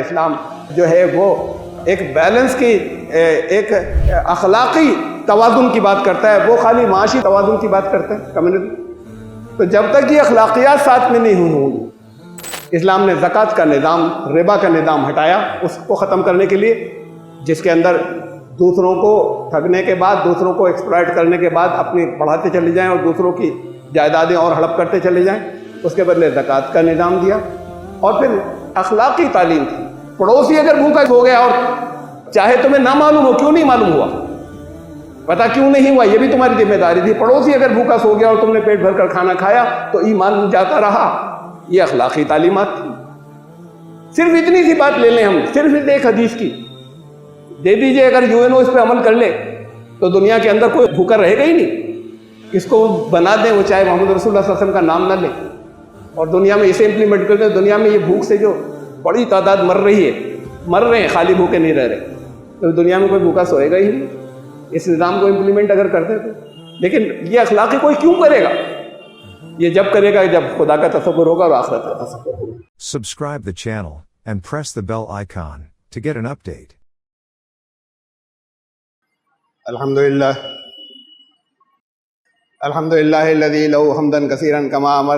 اسلام جو ہے وہ ایک بیلنس کی، ایک اخلاقی توازن کی بات کرتا ہے، وہ خالی معاشی توازن کی بات کرتا ہے کمیونزم۔ تو جب تک یہ اخلاقیات ساتھ میں نہیں ہوں، اسلام نے زکوٰۃ کا نظام، ربا کا نظام ہٹایا اس کو ختم کرنے کے لیے، جس کے اندر دوسروں کو ٹھگنے کے بعد، دوسروں کو ایکسپلائٹ کرنے کے بعد اپنی بڑھاتے چلے جائیں اور دوسروں کی جائیدادیں اور ہڑپ کرتے چلے جائیں، اس کے بدلے زکوٰۃ کا نظام دیا۔ اور پھر اخلاقی تعلیم تھی، پڑوسی اگر بھوکا ہو گیا اور چاہے تمہیں نہ معلوم ہو، کیوں نہیں معلوم ہوا، پتا کیوں نہیں ہوا، یہ بھی تمہاری ذمہ داری تھی۔ پڑوسی اگر بھوکا سو گیا اور تم نے پیٹ بھر کر کھانا کھایا تو ایمان جاتا رہا، یہ اخلاقی تعلیمات تھی۔ صرف اتنی سی بات لے لیں ہم، صرف ایک حدیث کی دے دیجئے، اگر UNO اس پہ عمل کر لے تو دنیا کے اندر کوئی بھوکا رہے گا ہی نہیں۔ اس کو بنا دیں، وہ چاہے محمد رسول اللہ صلی اللہ علیہ وسلم کا نام نہ لے، اور دنیا میں اسے امپلیمنٹ کر دیں، دنیا میں یہ بھوک سے جو بڑی تعداد مر رہی ہے، مر رہے ہیں، خالی بھوکے نہیں رہ رہے، تو دنیا میں کوئی بھوکا سوئے گا ہی نہیں اس نظام کو امپلیمنٹ اگر کرتے تو۔ لیکن یہ اخلاقی کوئی کیوں کرے گا؟ یہ جب کرے گا جب خدا کا تصور ہوگا اور آخرت کا تصور ہوگا۔ Subscribe the channel and press the bell icon to get an update. الحمدللہ الحمدللہ الذی لہ حمدا کثیرا کما امر،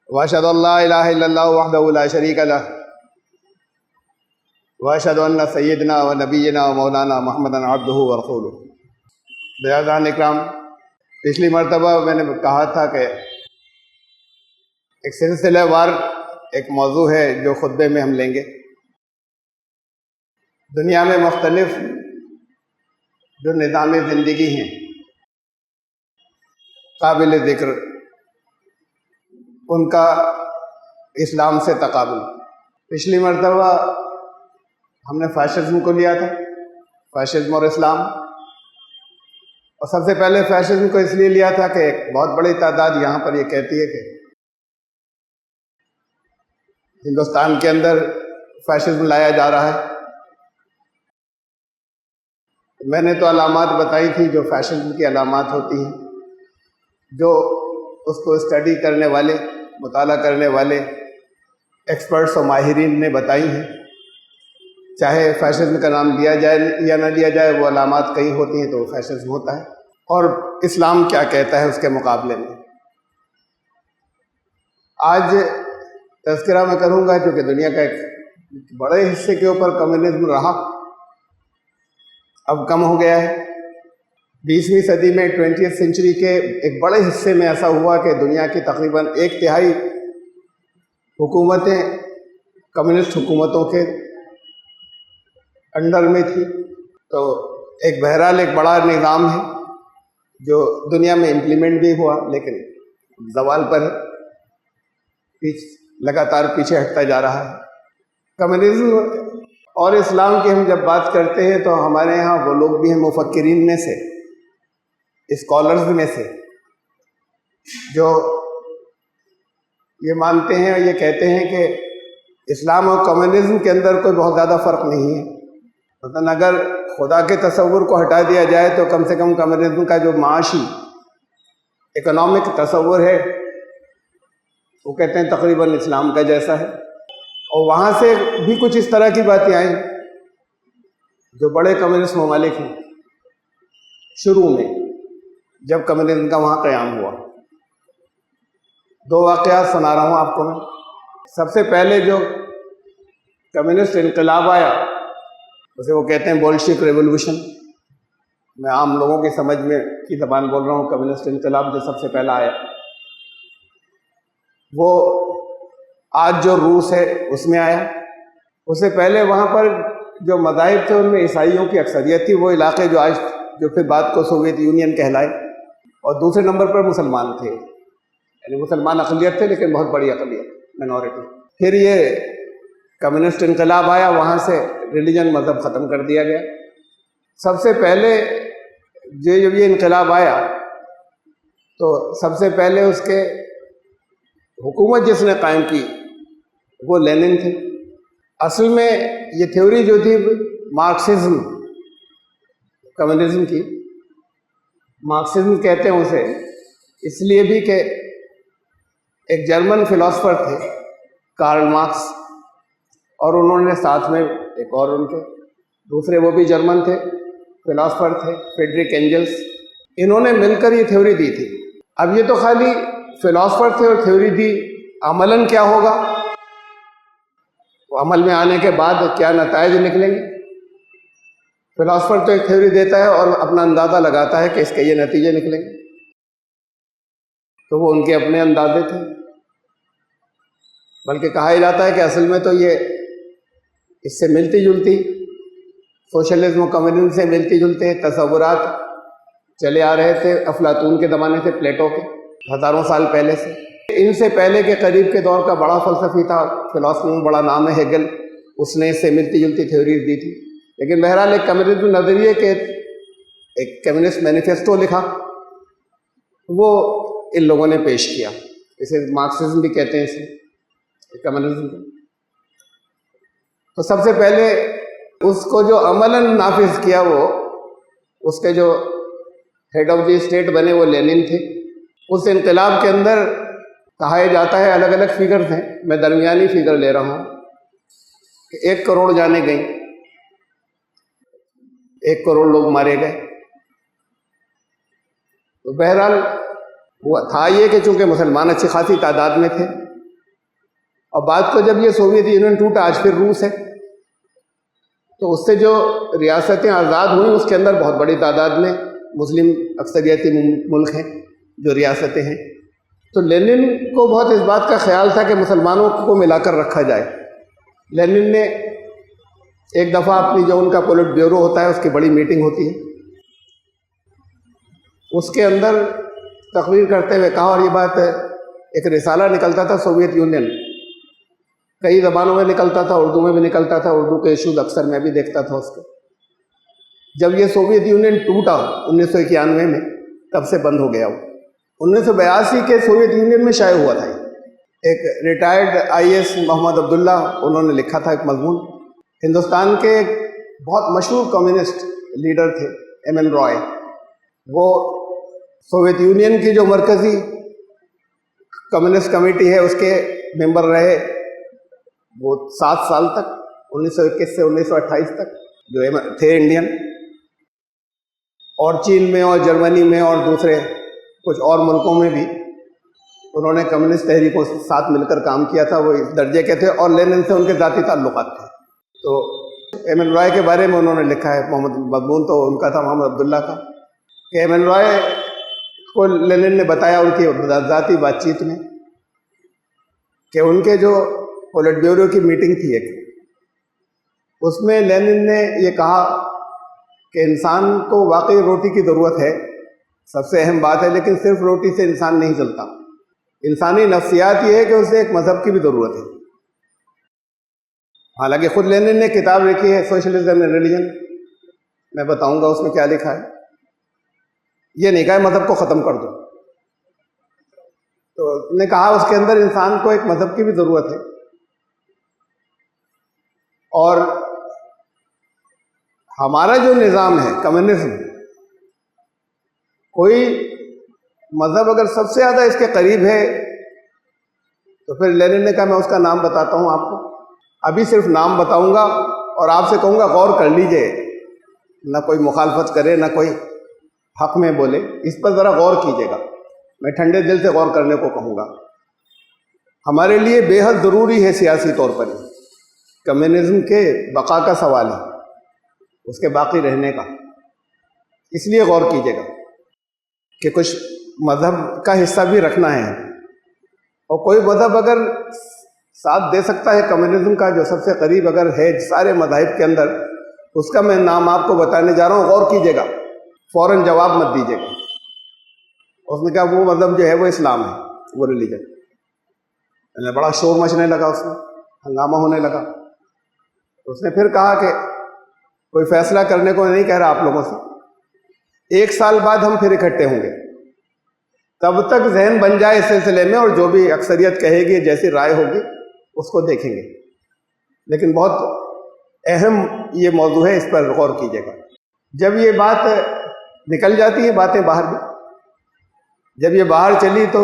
واشہد ان لا الہ الا اللہ وحدہ لا شریک لہ، واشہد ان سیدنا و نبینا و مولانا محمدا عبدہ و رسولہ۔ بیعزان اکرام، پچھلی مرتبہ میں نے کہا تھا کہ ایک سلسلہ وار ایک موضوع ہے جو خطبے میں ہم لیں گے۔ دنیا میں مختلف جو نظام زندگی ہیں قابل ذکر، ان کا اسلام سے تقابل۔ پچھلی مرتبہ ہم نے فاشزم کو لیا تھا، فاشزم اور اسلام، اور سب سے پہلے فاشزم کو اس لیے لیا تھا کہ ایک بہت بڑی تعداد یہاں پر یہ کہتی ہے کہ ہندوستان کے اندر فاشزم لایا جا رہا ہے۔ میں نے تو علامات بتائی تھی جو فیشن کی علامات ہوتی ہیں، جو اس کو اسٹڈی کرنے والے، مطالعہ کرنے والے ایکسپرٹس و ماہرین نے بتائی ہیں۔ چاہے فیشن کا نام لیا جائے یا نہ لیا جائے، وہ علامات کہیں ہوتی ہیں تو وہ فیشن ہوتا ہے۔ اور اسلام کیا کہتا ہے اس کے مقابلے میں۔ آج تذکرہ میں کروں گا کیونکہ دنیا کا ایک بڑے حصے کے اوپر کمیونزم رہا، اب کم ہو گیا ہے۔ 20ویں صدی میں 20th سینچری کے ایک بڑے حصے میں ایسا ہوا کہ دنیا کی تقریباً 1/3 حکومتیں کمیونسٹ حکومتوں کے انڈر میں تھی۔ تو ایک بہرحال ایک بڑا نظام ہے جو دنیا میں امپلیمنٹ بھی ہوا لیکن زوال پر ہے، لگاتار پیچھے ہٹتا جا رہا ہے۔ کمیونزم اور اسلام کی ہم جب بات کرتے ہیں تو ہمارے ہاں وہ لوگ بھی ہیں مفکرین میں سے، اسکالرز میں سے، جو یہ مانتے ہیں اور یہ کہتے ہیں کہ اسلام اور کمیونزم کے اندر کوئی بہت زیادہ فرق نہیں ہے۔ مثلاً اگر خدا کے تصور کو ہٹا دیا جائے تو کم سے کم کمیونزم کا جو معاشی اکنامک تصور ہے وہ کہتے ہیں تقریباً اسلام کا جیسا ہے۔ اور وہاں سے بھی کچھ اس طرح کی باتیں آئیں جو بڑے کمیونسٹ ممالک ہیں شروع میں جب کمیونزم کا وہاں قیام ہوا۔ 2 واقعات سنا رہا ہوں آپ کو میں۔ سب سے پہلے جو کمیونسٹ انقلاب آیا اسے وہ کہتے ہیں بولشوک ریولوشن۔ میں عام لوگوں کی سمجھ میں کی زبان بول رہا ہوں۔ کمیونسٹ انقلاب جو سب سے پہلا آیا وہ آج جو روس ہے اس میں آیا۔ اس سے پہلے وہاں پر جو مذاہب تھے ان میں عیسائیوں کی اکثریت تھی، وہ علاقے جو پھر بعد کو سوویت یونین کہلائے، اور دوسرے نمبر پر مسلمان تھے، یعنی مسلمان اقلیت تھے لیکن بہت بڑی اقلیت، مینورٹی۔ پھر یہ کمیونسٹ انقلاب آیا، وہاں سے ریلیجن مذہب ختم کر دیا گیا۔ سب سے پہلے جب یہ انقلاب آیا تو سب سے پہلے اس کے حکومت جس نے قائم کی وہ لینن تھے۔ اصل میں یہ تھیوری جو تھی مارکسزم، کمیونزم کی، مارکسزم کہتے ہیں اسے اس لیے بھی کہ ایک جرمن فلاسفر تھے کارل مارکس، اور انہوں نے ساتھ میں ایک اور ان کے دوسرے وہ بھی جرمن تھے، فلاسفر تھے، فریڈرک اینجلس، انہوں نے مل کر یہ تھیوری دی تھی۔ اب یہ تو خالی فلاسفر تھے اور تھیوری دی، عملاً کیا ہوگا، عمل میں آنے کے بعد کیا نتائج نکلیں گے؟ فلاسفر تو ایک تھیوری دیتا ہے اور اپنا اندازہ لگاتا ہے کہ اس کے یہ نتیجے نکلیں گے، تو وہ ان کے اپنے اندازے تھے، بلکہ کہا جاتا ہے کہ اصل میں تو یہ اس سے ملتی جلتی سوشلزم و کمیونزم سے ملتی جلتے تصورات چلے آ رہے تھے افلاطون کے زمانے سے، پلیٹو کے ہزاروں سال پہلے سے۔ ان سے پہلے کے قریب کے دور کا بڑا فلسفی تھا، فلسفی میں بڑا نام ہے ہیگل، اس نے اس سے ملتی جلتی تھیوریز دی تھی۔ لیکن بہرحال ایک کمیونزم نظریے کے ایک کمیونسٹ مینیفیسٹو لکھا، وہ ان لوگوں نے پیش کیا، اسے مارکسزم بھی کہتے ہیں، اسے کمیونزم۔ تو سب سے پہلے اس کو جو عملاً نافذ کیا، وہ اس کے جو ہیڈ آف دی اسٹیٹ بنے وہ لینن تھے۔ اس انقلاب کے اندر کہا جاتا ہے، الگ الگ فگرز ہیں، میں درمیانی فگر لے رہا ہوں، کہ 1 کروڑ جانیں گئیں، 1 کروڑ لوگ مارے گئے۔ تو بہرحال وہ تھا یہ کہ چونکہ مسلمان اچھی خاصی تعداد میں تھے، اور بعد کو جب یہ سوویت یونین ٹوٹا، آج پھر روس ہے، تو اس سے جو ریاستیں آزاد ہوئیں اس کے اندر بہت بڑی تعداد میں مسلم اکثریتی ملک ہیں جو ریاستیں ہیں۔ تو لینن کو بہت اس بات کا خیال تھا کہ مسلمانوں کو ملا کر رکھا جائے۔ لینن نے ایک دفعہ اپنی جو ان کا پولٹ بیورو ہوتا ہے، اس کی بڑی میٹنگ ہوتی ہے، اس کے اندر تقریر کرتے ہوئے کہا، اور یہ بات ایک رسالہ نکلتا تھا سوویت یونین، کئی زبانوں میں نکلتا تھا، اردو میں بھی نکلتا تھا، اردو کے ایشوز اکثر میں بھی دیکھتا تھا اس کے۔ جب یہ سوویت یونین ٹوٹا 1991 میں، تب سے بند ہو گیا وہ۔ 1982 کے سوویت یونین میں شائع ہوا تھا۔ ایک ریٹائرڈ IAS محمد عبداللہ، انہوں نے لکھا تھا ایک مضمون، ہندوستان کے ایک بہت مشہور کمیونسٹ لیڈر تھے MN رائے، وہ سوویت یونین کی جو مرکزی کمیونسٹ کمیٹی ہے اس کے ممبر رہے، وہ 7 سال تک، 1921 سے 1928 تک، جو تھے انڈین، اور چین میں اور جرمنی میں اور دوسرے کچھ اور ملکوں میں بھی انہوں نے کمیونسٹ تحریکوں کے ساتھ مل کر کام کیا تھا، وہ اس درجے کے تھے، اور لینن سے ان کے ذاتی تعلقات تھے۔ تو MN رائے کے بارے میں انہوں نے لکھا ہے، محمد مضمون تو ان کا تھا محمد عبداللہ کا، کہ MN رائے کو لینن نے بتایا ان کی ذاتی بات چیت میں کہ ان کے جو پولٹ بیورو کی میٹنگ تھی ایک، اس میں لینن نے یہ کہا کہ انسان کو واقعی روٹی کی ضرورت ہے، سب سے اہم بات ہے، لیکن صرف روٹی سے انسان نہیں چلتا۔ انسانی نفسیات یہ ہے کہ اسے ایک مذہب کی بھی ضرورت ہے۔ حالانکہ خود لینن نے کتاب لکھی ہے سوشلزم اینڈ ریلیجن، میں بتاؤں گا اس میں کیا لکھا ہے۔ یہ نہیں کہا مذہب کو ختم کر دو، تو نے کہا اس کے اندر انسان کو ایک مذہب کی بھی ضرورت ہے، اور ہمارا جو نظام ہے کمیونزم، کوئی مذہب اگر سب سے زیادہ اس کے قریب ہے تو پھر لینن نے کہا میں اس کا نام بتاتا ہوں آپ کو، ابھی صرف نام بتاؤں گا اور آپ سے کہوں گا غور کر لیجئے، نہ کوئی مخالفت کرے نہ کوئی حق میں بولے، اس پر ذرا غور کیجئے گا، میں ٹھنڈے دل سے غور کرنے کو کہوں گا۔ ہمارے لیے بے حد ضروری ہے سیاسی طور پر، کمیونزم کے بقا کا سوال ہے، اس کے باقی رہنے کا، اس لیے غور کیجئے گا کہ کچھ مذہب کا حصہ بھی رکھنا ہے، اور کوئی مذہب اگر ساتھ دے سکتا ہے کمیونزم کا، جو سب سے قریب اگر ہے سارے مذاہب کے اندر، اس کا میں نام آپ کو بتانے جا رہا ہوں، غور کیجئے گا، فوراً جواب مت دیجئے گا۔ اس نے کہا وہ مذہب جو ہے وہ اسلام ہے، وہ ریلیجن۔ بڑا شور مچنے لگا، اس میں ہنگامہ ہونے لگا۔ اس نے پھر کہا کہ کوئی فیصلہ کرنے کو نہیں کہہ رہا آپ لوگوں سے، 1 سال بعد ہم پھر اکٹھے ہوں گے، تب تک ذہن بن جائے اس سلسلے میں، اور جو بھی اکثریت کہے گی، جیسی رائے ہوگی اس کو دیکھیں گے، لیکن بہت اہم یہ موضوع ہے، اس پر غور کیجیے گا۔ جب یہ بات نکل جاتی ہے، باتیں باہر بھی، جب یہ باہر چلی تو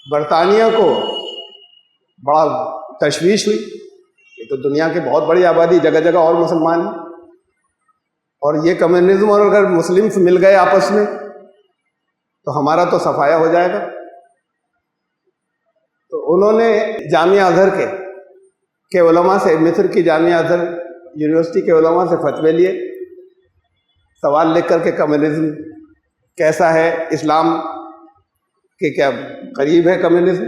برطانیہ کو بڑا تشویش ہوئی کہ تو دنیا کی بہت بڑی آبادی، جگہ جگہ اور مسلمان ہیں، اور یہ کمیونزم اور اگر مسلم مل گئے آپس میں تو ہمارا تو صفایا ہو جائے گا۔ تو انہوں نے جامعہ ازہر کے علماء سے، مصر کی جامعہ ازہر یونیورسٹی کے علماء سے فتوے لیے، سوال لکھ کر کے کمیونزم کیسا ہے، اسلام کے کیا قریب ہے کمیونزم،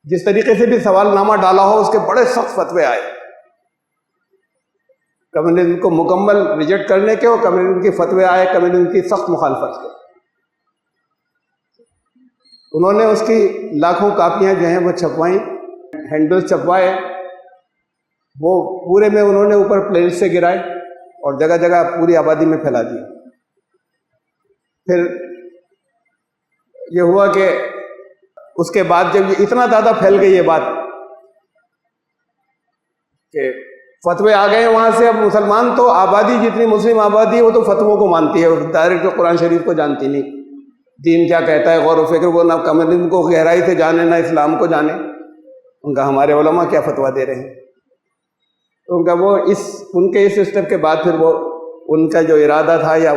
جس طریقے سے بھی سوال نامہ ڈالا ہو اس کے بڑے سخت فتوے آئے کمیونزم کو مکمل ریجیکٹ کرنے کے، اور کمیونزم کے فتوے آئے کمیونزم کی سخت مخالفت کے۔ انہوں نے اس کی لاکھوں کاپیاں جو ہیں وہ چھپوائیں، ہینڈبلز چھپوائے، وہ پورے میں انہوں نے اوپر پلین سے گرائے اور جگہ جگہ پوری آبادی میں پھیلا دی۔ پھر یہ ہوا کہ اس کے بعد جب یہ اتنا زیادہ پھیل گئی یہ بات کہ فتوے آ گئے وہاں سے، اب مسلمان تو آبادی جتنی مسلم آبادی ہے وہ تو فتووں کو مانتی ہے، ڈائریکٹ قرآن شریف کو جانتی نہیں، دین کیا کہتا ہے غور و فکر، وہ نہ کمیونزم کو گہرائی سے جانے نہ اسلام کو جانے، ان کا ہمارے علماء کیا فتویٰ دے رہے ہیں۔ تو ان کا وہ ان کے اس اسٹیپ کے بعد پھر وہ ان کا جو ارادہ تھا یا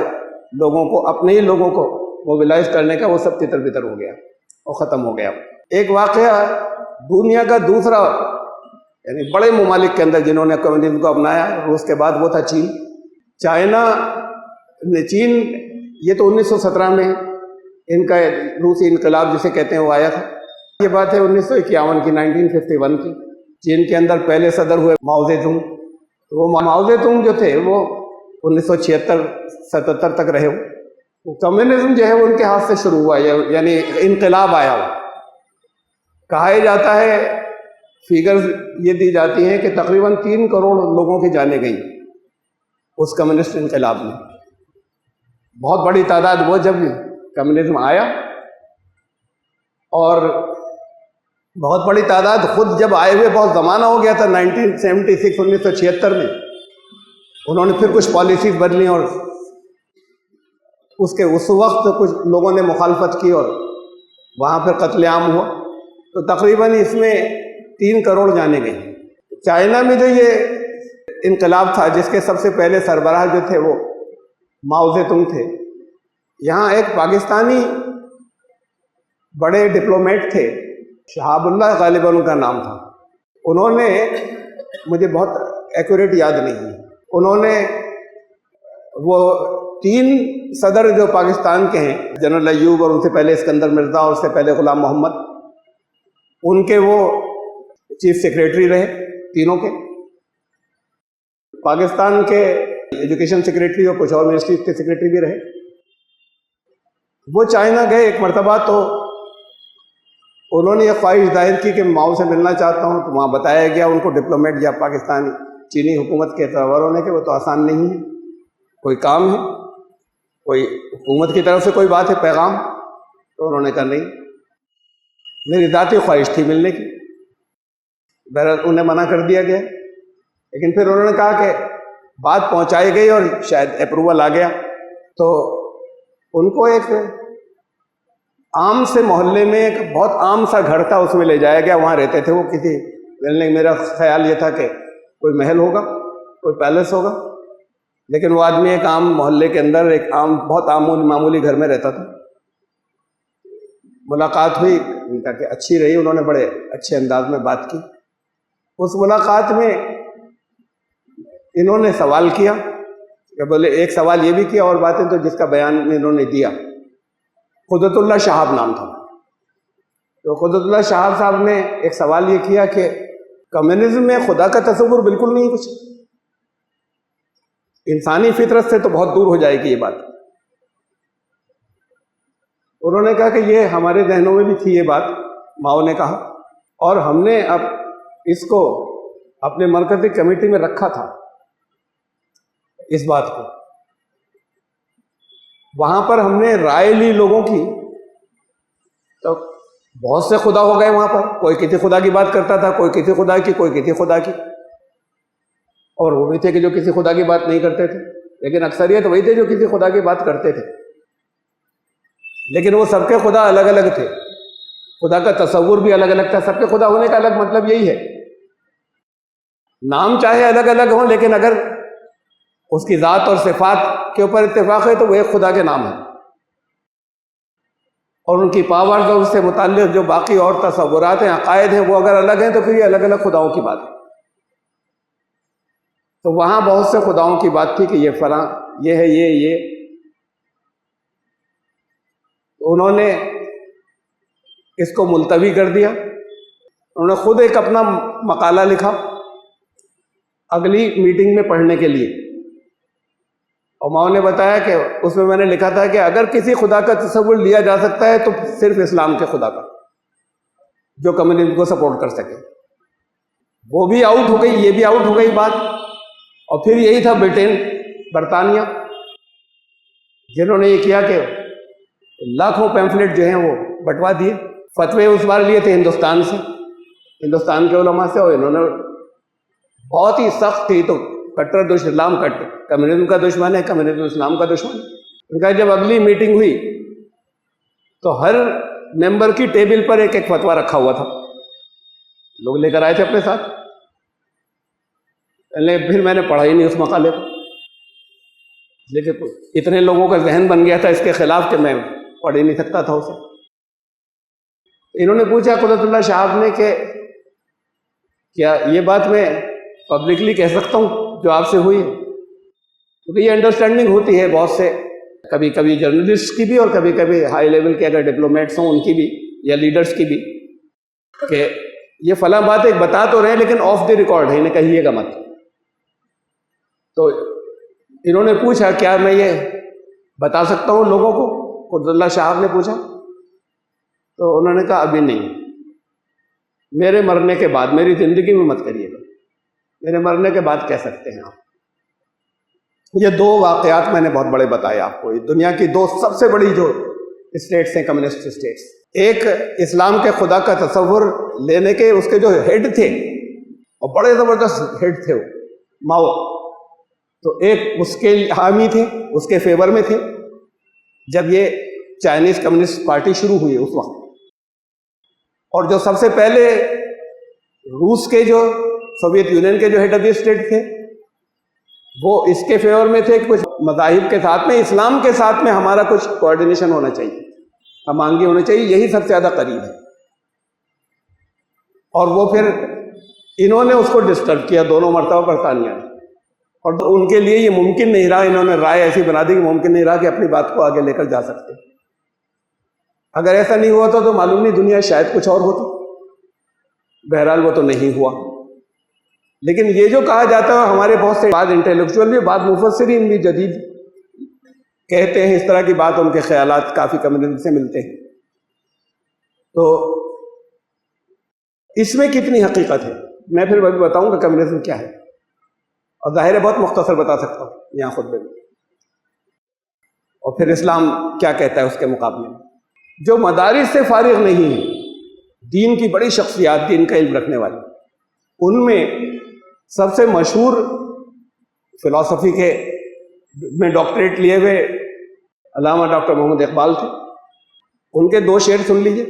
لوگوں کو، اپنے ہی لوگوں کو موبلائز کرنے کا، وہ سب تتر بتر ہو گیا اور ختم ہو گیا۔ ایک واقعہ دنیا کا دوسرا، یعنی بڑے ممالک کے اندر جنہوں نے کمیونزم کو اپنایا، روس کے بعد وہ تھا چین۔ چین یہ تو 1917 میں ان کا روسی انقلاب جسے کہتے ہیں وہ آیا تھا۔ یہ بات ہے 1951 کی، 1951 کی۔ چین کے اندر پہلے صدر ہوئے ماؤ زیدونگ، تو وہ ماؤ زیدونگ جو تھے وہ 1976-77 تک رہے۔ وہ کمیونزم جو ہے وہ ان کے ہاتھ سے شروع ہوا، یعنی انقلاب آیا ہوا۔ کہا جاتا ہے، فیگرز یہ دی جاتی ہیں کہ تقریباً 3 کروڑ لوگوں کی جانیں گئیں اس کمیونسٹ انقلاب میں۔ بہت بڑی تعداد وہ جب کمیونزم آیا، اور بہت بڑی تعداد خود جب آئے ہوئے بہت زمانہ ہو گیا تھا، 1976 میں انہوں نے پھر کچھ پالیسیز بدلی، اور اس وقت کچھ لوگوں نے مخالفت کی اور وہاں پھر قتل عام ہوا، تو تقریباً اس میں 3 کروڑ جانے گئے۔ چائنا میں جو یہ انقلاب تھا، جس کے سب سے پہلے سربراہ جو تھے وہ ماؤ زیدونگ تھے، یہاں ایک پاکستانی بڑے ڈپلومیٹ تھے، شہاب اللہ غالباً ان کا نام تھا۔ انہوں نے، مجھے بہت ایکوریٹ یاد نہیں ہے، انہوں نے وہ 3 صدر جو پاکستان کے ہیں، جنرل ایوب اور ان سے پہلے اسکندر مرزا اور اس سے پہلے غلام محمد، ان کے وہ چیف سیکریٹری رہے تینوں کے۔ پاکستان کے ایجوکیشن سیکریٹری اور کچھ اور منسٹریز کے سیکریٹری بھی رہے۔ وہ چائنا گئے ایک مرتبہ، تو انہوں نے یہ خواہش ظاہر کی کہ ماؤ سے ملنا چاہتا ہوں، تو وہاں بتایا گیا ان کو ڈپلومیٹ یا پاکستانی چینی حکومت کے اعتبار ہونے کے وہ تو آسان نہیں ہے، کوئی کام ہے، کوئی حکومت کی طرف سے کوئی بات ہے، پیغام، تو انہوں نے کہا نہیں، میری ذاتی خواہش تھی ملنے کی۔ بہرحال انہیں منع کر دیا گیا، لیکن پھر انہوں نے کہا کہ بات پہنچائی گئی اور شاید اپروول آ گیا، تو ان کو ایک عام سے محلے میں ایک بہت عام سا گھر تھا، اس میں لے جایا گیا، وہاں رہتے تھے وہ کسی ملنے۔ میرا خیال یہ تھا کہ کوئی محل ہوگا، کوئی پیلس ہوگا، لیکن وہ آدمی ایک عام محلے کے اندر ایک عام بہت معمولی گھر میں رہتا تھا۔ ملاقات ہوئی، تاکہ اچھی رہی، انہوں نے بڑے اچھے انداز میں بات کی۔ اس ملاقات میں انہوں نے سوال کیا کہ بولے، ایک سوال یہ بھی کیا اور باتیں تو جس کا بیان انہوں نے دیا، قدرت اللہ شہاب نام تھا۔ تو قدرت اللہ شہاب صاحب نے ایک سوال یہ کیا کہ کمیونزم میں خدا کا تصور بالکل نہیں کچھ، انسانی فطرت سے تو بہت دور ہو جائے گی یہ بات۔ انہوں نے کہا کہ یہ ہمارے ذہنوں میں بھی تھی یہ بات، ماؤ نے کہا، اور ہم نے اب اس کو اپنے مرکزی کمیٹی میں رکھا تھا اس بات کو۔ وہاں پر ہم نے رائے لی لوگوں کی، تو بہت سے خدا ہو گئے وہاں پر، کوئی کسی خدا کی بات کرتا تھا، کوئی کسی خدا کی، کوئی کسی خدا کی، اور وہ بھی تھے کہ جو کسی خدا کی بات نہیں کرتے تھے، لیکن اکثریت وہی تھے جو کسی خدا کی بات کرتے تھے، لیکن وہ سب کے خدا الگ الگ تھے۔ خدا کا تصور بھی الگ الگ تھا. سب کے خدا ہونے کا الگ مطلب یہی ہے. نام چاہے الگ الگ ہوں لیکن اگر اس کی ذات اور صفات کے اوپر اتفاق ہے تو وہ ایک خدا کے نام ہے. اور ان کی پاور اور اس سے متعلق جو باقی اور تصورات ہیں، عقائد ہیں، وہ اگر الگ ہیں تو پھر یہ الگ الگ خداؤں کی بات ہے. تو وہاں بہت سے خداؤں کی بات تھی کہ یہ فلاں، یہ ہے، یہ. انہوں نے اس کو ملتوی کر دیا. انہوں نے خود ایک اپنا مقالہ لکھا اگلی میٹنگ میں پڑھنے کے لیے، اور ماؤں نے بتایا کہ اس میں نے لکھا تھا کہ اگر کسی خدا کا تصور لیا جا سکتا ہے تو صرف اسلام کے خدا کا، جو کمیونزم کو سپورٹ کر سکے. وہ بھی آؤٹ ہو گئی، یہ بھی آؤٹ ہو گئی بات. اور پھر یہی تھا برطانیہ، جنہوں نے یہ کیا کہ لاکھوں پیمفلٹ جو ہیں وہ بٹوا دیے. فتوے اس بار لیے تھے ہندوستان سے، ہندوستان کے علماء سے، اور انہوں نے بہت ہی سخت تھی. تو کٹر اسلام کمیونزم کا دشمن ہے، کمیونزم اسلام کا دشمن ہے. ان کا جب اگلی میٹنگ ہوئی تو ہر ممبر کی ٹیبل پر ایک ایک فتویٰ رکھا ہوا تھا. لوگ لے کر آئے تھے اپنے ساتھ. پھر میں نے پڑھا ہی نہیں اس مقالے کو، لیکن اتنے لوگوں کا ذہن بن گیا تھا اس کے خلاف کہ میں پڑھ ہی نہیں سکتا تھا اسے. انہوں نے پوچھا قدرت اللہ شہاب نے کہ کیا یہ بات میں پبلکلی کہہ سکتا ہوں جو آپ سے ہوئی ہے؟ کیونکہ یہ انڈرسٹینڈنگ ہوتی ہے بہت سے، کبھی کبھی جرنلسٹ کی بھی اور کبھی کبھی ہائی لیول کے اگر ڈپلومیٹس ہوں ان کی بھی یا لیڈرز کی بھی، کہ یہ فلاں بات ایک بتا تو رہے لیکن آف دی ریکارڈ ہے، انہیں کہیے گا مت. تو انہوں نے پوچھا کیا میں یہ بتا سکتا ہوں لوگوں کو؟ قدرت اللہ شہاب نے پوچھا. تو انہوں نے کہا ابھی نہیں، میرے مرنے کے بعد، میری زندگی میں مت کریے گا، میرے مرنے کے بعد کہہ سکتے ہیں آپ. یہ دو واقعات میں نے بہت بڑے بتائے آپ کو. دنیا کی دو سب سے بڑی جو اسٹیٹس ہیں کمیونسٹ اسٹیٹس، ایک اسلام کے خدا کا تصور لینے کے اس کے جو ہیڈ تھے، اور بڑے زبردست ہیڈ تھے وہ ماؤ، تو ایک اس کے حامی تھے، اس کے فیور میں تھے جب یہ چائنیز کمیونسٹ پارٹی شروع ہوئی اس وقت. اور جو سب سے پہلے روس کے جو سوویت یونین کے جو ہیڈ آف دی اسٹیٹ تھے وہ اس کے فیور میں تھے کہ کچھ مذاہب کے ساتھ میں، اسلام کے ساتھ میں ہمارا کچھ کوآرڈینیشن ہونا چاہیے، ہمانگی ہونا چاہیے، یہی سب سے زیادہ قریب ہے. اور وہ پھر انہوں نے اس کو ڈسٹرب کیا دونوں مرتبہ برطانیہ نے، اور ان کے لیے یہ ممکن نہیں رہا. انہوں نے رائے ایسی بنا دی کہ ممکن نہیں رہا کہ اپنی بات کو آگے لے کر جا سکتے. اگر ایسا نہیں ہوا تھا تو معلوم نہیں دنیا شاید کچھ اور ہوتی. بہرحال وہ تو نہیں ہوا. لیکن یہ جو کہا جاتا ہے، ہمارے بہت سے بعض انٹلیکچوئل بھی، بعض مفسرین بھی جدید کہتے ہیں اس طرح کی بات، ان کے خیالات کافی کمیونزم سے ملتے ہیں. تو اس میں کتنی حقیقت ہے میں پھر بھی بتاؤں گا کمیونزم کیا ہے، اور ظاہر ہے بہت مختصر بتا سکتا ہوں یہاں خطبے میں. اور پھر اسلام کیا کہتا ہے اس کے مقابلے میں. جو مدارس سے فارغ نہیں ہیں، دین کی بڑی شخصیات، دین کا علم رکھنے والے، ان میں سب سے مشہور فلسفی کے میں ڈاکٹریٹ لیے ہوئے علامہ ڈاکٹر محمد اقبال تھے. ان کے دو شعر سن لیجئے.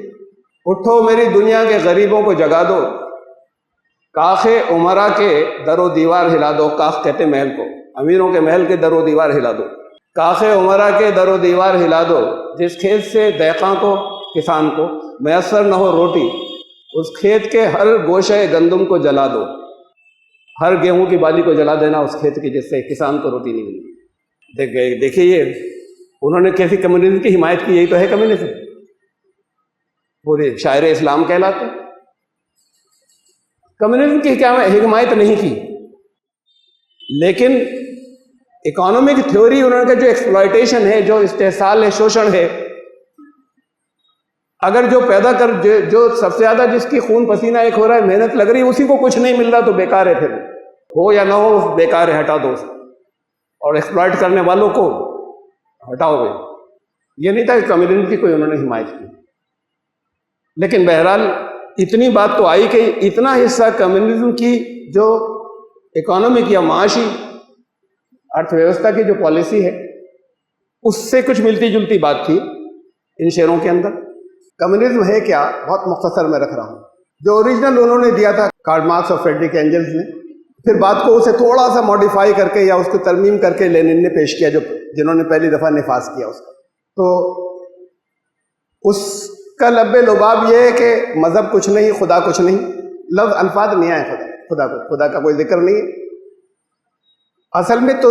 اٹھو میری دنیا کے غریبوں کو جگا دو، کاخ عمرا کے در و دیوار ہلا دو. کاخ کہتے محل کو، امیروں کے محل کے در و دیوار ہلا دو. کاخ عمرا کے در و دیوار ہلا دو، جس کھیت سے دہقاں کو، کسان کو میسر نہ ہو روٹی، اس کھیت کے ہر گوشے گندم کو جلا دو. ہر گیہوں کی بالی کو جلا دینا اس کھیت کی جس سے کسان کو روٹی نہیں ملی. دیکھیے یہ انہوں نے کیسی کمیونزم کی حمایت کی. یہی تو ہے کمیونزم، پورے شاعر اسلام کہلاتے. کمیونزم کی کیا حمایت نہیں کی، لیکن اکانومک تھیوری انہوں نے جو ایکسپلائٹیشن ہے، جو استحصال ہے، شوشن ہے، اگر جو پیدا کر جو سب سے زیادہ جس کی خون پسینہ ایک ہو رہا ہے، محنت لگ رہی ہے، اسی کو کچھ نہیں مل رہا تو بیکار ہے. پھر ہو یا نہ ہو بیکار ہے، ہٹا دو. اور ایکسپلائٹ کرنے والوں کو ہٹاؤ گے. یہ نہیں تھا کہ کمیونزم کی کوئی انہوں نے حمایت کی. لیکن بہرحال اتنی بات تو آئی کہ اتنا حصہ کمیونزم کی جو اکانومک یا معاشی ارتھ ویوستھا کی جو پالیسی ہے، اس سے کچھ ملتی جلتی بات تھی ان شعروں کے اندر. کمیونزم ہے کیا، بہت مختصر میں رکھ رہا ہوں. جو اوریجنل انہوں نے دیا تھا کارل مارکس اور فریڈرک اینجلز نے، پھر بات کو اسے تھوڑا سا ماڈیفائی کر کے یا اس کو ترمیم کر کے لینن نے پیش کیا، جنہوں نے پہلی دفعہ نفاذ کیا اس کا. تو اس کا لب لباب یہ ہے کہ مذہب کچھ نہیں، خدا کچھ نہیں. لفظ الفاظ نہیں آئے خدا کا کوئی ذکر نہیں ہے. اصل میں تو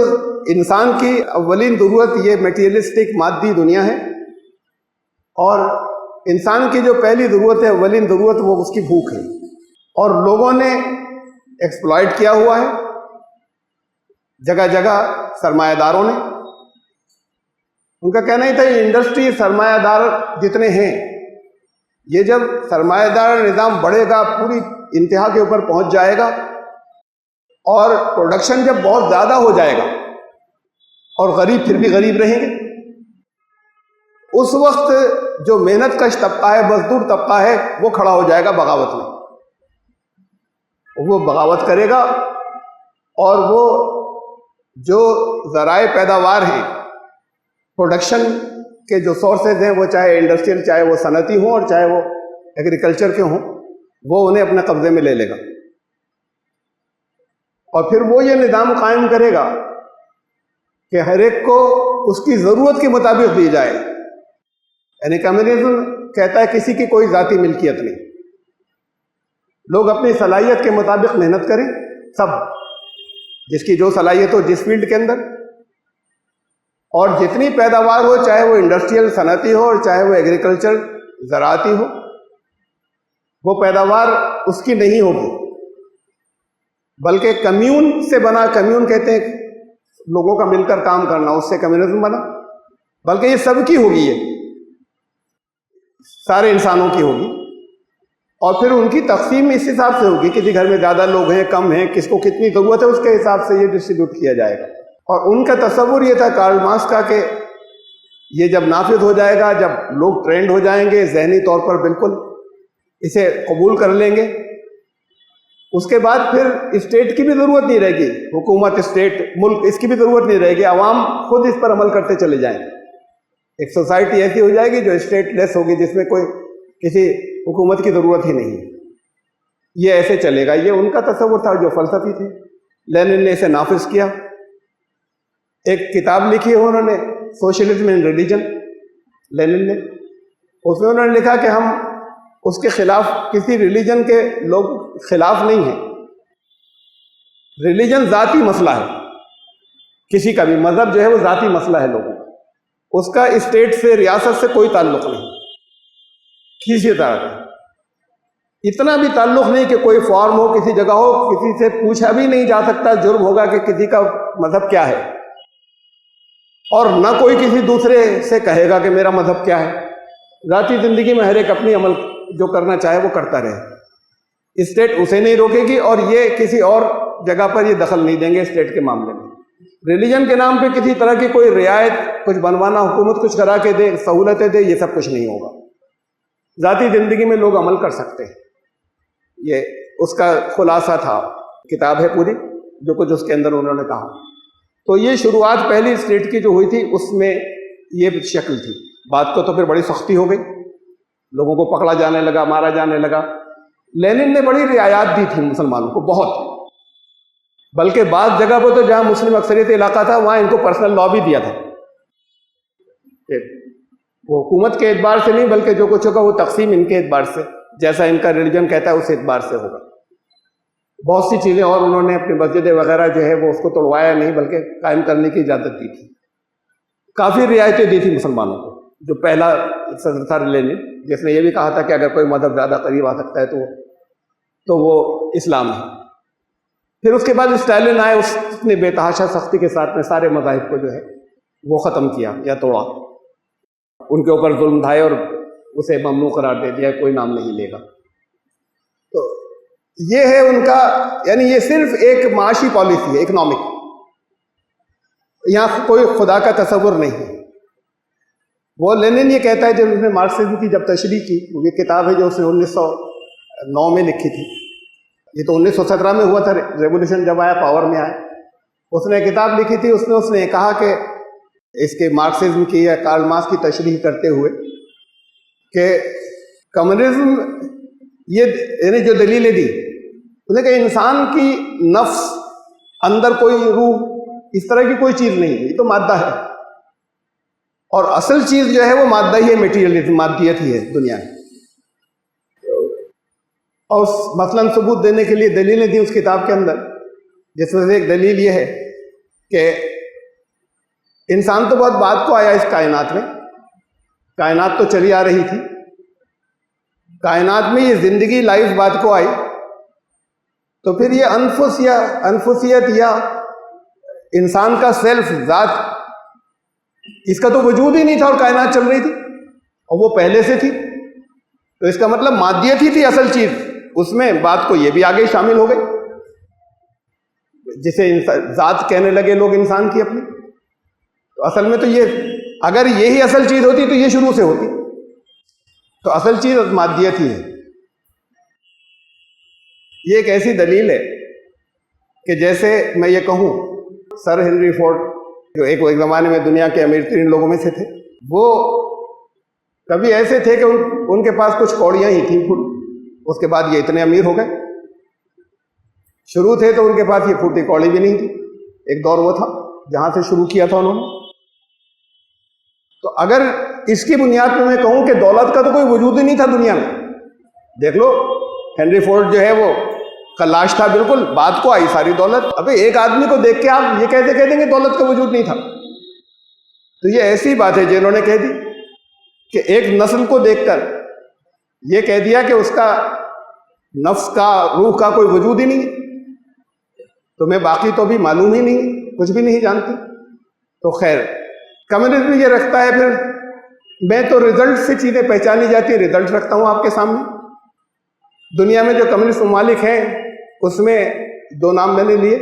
انسان کی اولین ضرورت یہ میٹیریلسٹک مادی دنیا ہے، اور انسان کی جو پہلی ضرورت ہے، اولین ضرورت، وہ اس کی بھوک ہے. اور لوگوں نے ایکسپلائٹ کیا ہوا ہے جگہ جگہ سرمایہ داروں نے. ان کا کہنا ہی تھا یہ انڈسٹری سرمایہ دار جتنے ہیں، یہ جب سرمایہ دار نظام بڑھے گا، پوری انتہا کے اوپر پہنچ جائے گا، اور پروڈکشن جب بہت زیادہ ہو جائے گا اور غریب پھر بھی غریب رہیں گے، اس وقت جو محنت کش طبقہ ہے، مزدور طبقہ ہے، وہ کھڑا ہو جائے گا بغاوت میں. وہ بغاوت کرے گا، اور وہ جو ذرائع پیداوار ہیں، پروڈکشن کے جو سورسز ہیں، وہ چاہے انڈسٹریل، چاہے وہ صنعتی ہوں اور چاہے وہ ایگریکلچر کے ہوں، وہ انہیں اپنے قبضے میں لے لے گا. اور پھر وہ یہ نظام قائم کرے گا کہ ہر ایک کو اس کی ضرورت کے مطابق دی جائے. یعنی کمیونزم کہتا ہے کسی کی کوئی ذاتی ملکیت نہیں، لوگ اپنی صلاحیت کے مطابق محنت کریں، سب جس کی جو صلاحیت ہو جس فیلڈ کے اندر، اور جتنی پیداوار ہو، چاہے وہ انڈسٹریل صنعتی ہو اور چاہے وہ ایگریکلچر زراعتی ہو، وہ پیداوار اس کی نہیں ہوگی، بلکہ کمیون سے بنا. کمیون کہتے ہیں لوگوں کا مل کر کام کرنا، اس سے کمیونزم بنا. بلکہ یہ سب کی ہوگی، یہ سارے انسانوں کی ہوگی، اور پھر ان کی تقسیم اس حساب سے ہوگی، کسی گھر میں زیادہ لوگ ہیں، کم ہیں، کس کو کتنی ضرورت ہے، اس کے حساب سے یہ ڈسٹریبیوٹ کیا جائے گا. اور ان کا تصور یہ تھا کارل مارکس کا کہ یہ جب نافذ ہو جائے گا، جب لوگ ٹرینڈ ہو جائیں گے، ذہنی طور پر بالکل اسے قبول کر لیں گے، اس کے بعد پھر اسٹیٹ کی بھی ضرورت نہیں رہے گی، حکومت، اسٹیٹ، ملک، اس کی بھی ضرورت نہیں رہے گی. عوام خود اس پر عمل کرتے چلے جائیں. ایک سوسائٹی ایسی ہو جائے گی جو اسٹیٹ لیس ہوگی، جس میں کوئی کسی حکومت کی ضرورت ہی نہیں ہے. یہ ایسے چلے گا. یہ ان کا تصور تھا جو فلسفی تھے. لینن نے اسے نافذ کیا. ایک کتاب لکھی ہے انہوں نے، سوشلزم اینڈ ریلیجن، لینن نے. اس میں انہوں نے لکھا کہ ہم اس کے خلاف، کسی ریلیجن کے لوگ خلاف نہیں ہیں. ریلیجن ذاتی مسئلہ ہے، کسی کا بھی مذہب جو ہے وہ ذاتی مسئلہ ہے لوگوں کا. اس کا اسٹیٹ سے، ریاست سے کوئی تعلق نہیں، کسی طرح کا. اتنا بھی تعلق نہیں کہ کوئی فارم ہو، کسی جگہ ہو، کسی سے پوچھا بھی نہیں جا سکتا، جرم ہوگا کہ کسی کا مذہب کیا ہے. اور نہ کوئی کسی دوسرے سے کہے گا کہ میرا مذہب کیا ہے. ذاتی زندگی میں ہر ایک اپنی عمل جو کرنا چاہے وہ کرتا رہے. اسٹیٹ اسے نہیں روکے گی، اور یہ کسی اور جگہ پر یہ دخل نہیں دیں گے اسٹیٹ کے معاملے میں. ریلیجن کے نام پہ کسی طرح کی کوئی رعایت، کچھ بنوانا، حکومت کچھ کرا کے دے، سہولتیں دے، یہ سب کچھ نہیں ہوگا. ذاتی زندگی میں لوگ عمل کر سکتے ہیں. یہ اس کا خلاصہ تھا. کتاب ہے پوری، جو کچھ اس کے اندر انہوں نے کہا. تو یہ شروعات پہلی اسٹیٹ کی جو ہوئی تھی، اس میں یہ شکل تھی. بات کو تو پھر بڑی سختی ہو گئی، لوگوں کو پکڑا جانے لگا، مارا جانے لگا. لینن نے بڑی رعایات دی تھی مسلمانوں کو، بہت. بلکہ بعض جگہ پہ تو جہاں مسلم اکثریت علاقہ تھا، وہاں ان کو پرسنل لا بھی دیا تھا. وہ حکومت کے اعتبار سے نہیں، بلکہ جو کچھ ہوگا وہ تقسیم ان کے اعتبار سے، جیسا ان کا ریلیجن کہتا ہے اس اعتبار سے ہوگا. بہت سی چیزیں، اور انہوں نے اپنی مسجدیں وغیرہ جو ہے وہ اس کو توڑوایا نہیں، بلکہ قائم کرنے کی اجازت دی تھی. کافی رعایتیں دی تھی مسلمانوں کو. جو پہلا صدر تھا لینن، جس نے یہ بھی کہا تھا کہ اگر کوئی مذہب زیادہ قریب آ سکتا ہے تو وہ اسلام ہے. پھر اس کے بعد اسٹالن آئے، اس نے بے تحاشا سختی کے ساتھ میں سارے مذاہب کو جو ہے وہ ختم کیا یا توڑا. ان کے اوپر ظلم ڈھائے اور اسے ممنوع قرار دے دیا، کوئی نام نہیں لے گا. تو یہ ہے ان کا، یعنی یہ صرف ایک معاشی پالیسی ہے، اکنامک. یہاں کوئی خدا کا تصور نہیں ہے. وہ لینن یہ کہتا ہے، جب اس نے مارکسزم کی جب تشریح کی، یہ کتاب ہے جو اس نے 1909 میں لکھی تھی. یہ تو 1917 میں ہوا تھا، ریولیوشن جب آیا، پاور میں آیا. اس نے کتاب لکھی تھی، اس میں اس نے کہا کہ اس کے مارکسزم کی یا کارل مارکس کی تشریح کرتے ہوئے کہ کمیونزم یہ یعنی جو دلیلیں دی انہوں نے کہا انسان کی نفس اندر کوئی روح اس طرح کی کوئی چیز نہیں ہے، یہ تو مادہ ہے، اور اصل چیز جو ہے وہ مادہ ہی ہے، میٹیریلزم، مادیت ہی ہے دنیا میں۔ اور مثلاً ثبوت دینے کے لیے دلیلیں دی اس کتاب کے اندر، جس میں سے ایک دلیل یہ ہے کہ انسان تو بہت بعد کو آیا اس کائنات میں، کائنات تو چلی آ رہی تھی، کائنات میں یہ زندگی لائف بعد کو آئی، تو پھر یہ انفسیت یا انسان کا سیلف، ذات، اس کا تو وجود ہی نہیں تھا اور کائنات چل رہی تھی، اور وہ پہلے سے تھی، تو اس کا مطلب مادیت ہی تھی اصل چیز، اس میں بات کو یہ بھی آگے شامل ہو گئی، جسے ذات کہنے لگے لوگ انسان کی اپنی، تو اصل میں تو یہ اگر یہی اصل چیز ہوتی تو یہ شروع سے ہوتی، تو اصل چیز مادیت ہی ہے۔ یہ ایک ایسی دلیل ہے کہ جیسے میں یہ کہوں سر ہنری فورڈ جو ایک زمانے میں دنیا کے امیر ترین لوگوں میں سے تھے، وہ کبھی ایسے تھے کہ ان کے پاس کچھ کوڑیاں ہی تھیں، اس کے بعد یہ اتنے امیر ہو گئے۔ شروع تھے تو ان کے پاس یہ پھوٹی کوڑی بھی نہیں تھی، ایک دور وہ تھا جہاں سے شروع کیا تھا انہوں نے۔ تو اگر اس کی بنیاد پہ میں کہوں کہ دولت کا تو کوئی وجود ہی نہیں تھا دنیا میں، دیکھ لو ہنری فورڈ جو ہے وہ کلاش تھا، بالکل بعد کو آئی ساری دولت۔ ابھی ایک آدمی کو دیکھ کے آپ یہ کہہ دیں گے دولت کا وجود نہیں تھا، تو یہ ایسی بات ہے جنہوں نے کہہ دی کہ ایک نسل کو دیکھ کر یہ کہہ دیا کہ اس کا نفس کا، روح کا کوئی وجود ہی نہیں، تمہیں باقی تو بھی معلوم ہی نہیں، کچھ بھی نہیں جانتی۔ تو خیر کمیونزم یہ رکھتا ہے، پھر میں تو رزلٹ سے چیزیں پہچانی جاتی ہیں، رزلٹ رکھتا ہوں آپ کے سامنے۔ دنیا میں جو کمیونسٹ ممالک ہیں اس میں دو نام میں نے لیے،